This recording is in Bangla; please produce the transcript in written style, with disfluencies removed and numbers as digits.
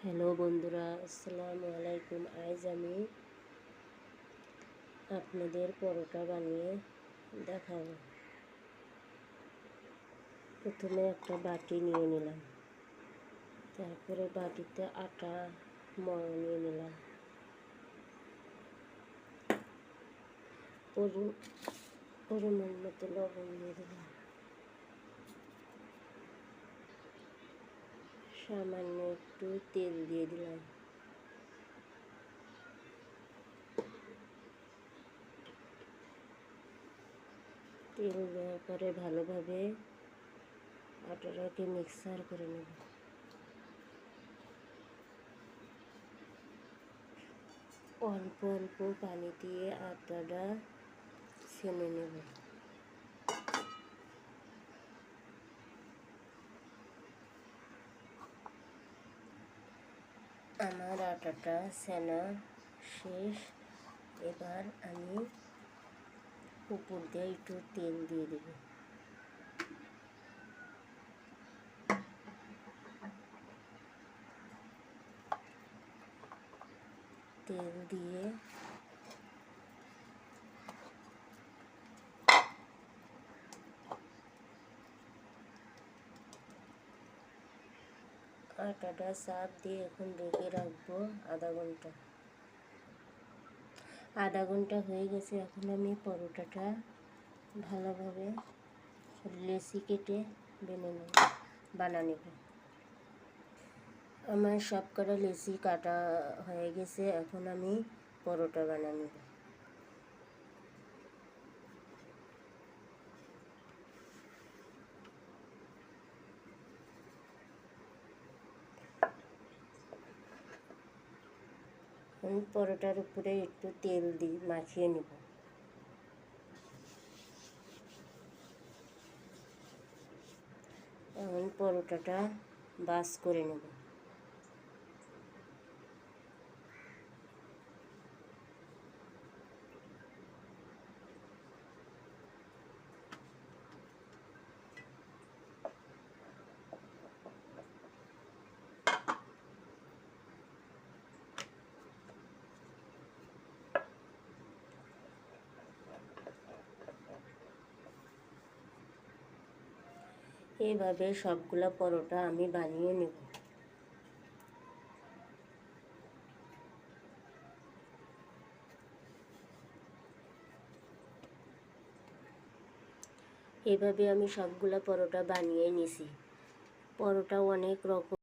হ্যালো বন্ধুরা, আসসালামু আলাইকুম। আজ আমি আপনাদের পরোটা বানিয়ে দেখাবো। প্রথমে একটা বাটি নিয়ে নিলাম, তারপরে বাটিতে আটা ময়দা নিয়ে নিলাম, পরিমাণ মতো লবণ দিয়ে দিলাম, সামান্য একটু তেল দিয়ে দিলাম, তেল দেওয়ার পরে ভালোভাবে আটাটাকে মিক্সার করে নেব। অল্প অল্প পানি দিয়ে আটাটা ছেনে নেব। আমার আটাটা ছেনা শেষ। এবার আমি উপর দিয়ে একটু তেল দিয়ে দেব। তেল দিয়ে আটাটা চাপ দিয়ে এখন ঢেকে রাখবো আধা ঘন্টা হয়ে গেছে। এখন আমি পরোটাটা ভালোভাবে লেচি কেটে বানিয়ে নেব। আমার সব কটা লেচি কাটা হয়ে গেছে। এখন আমি পরোটা বানিয়ে নেব। আমি পরোটার উপরে একটু তেল দিয়ে মাখিয়ে নেব। এখন পরোটাটা বাস করে নেব। এইভাবে সবগুলা পরোটা আমি বানিয়ে নেব। এভাবে আমি সবগুলা পরোটা বানিয়ে নিছি। পরোটা অনেক রকম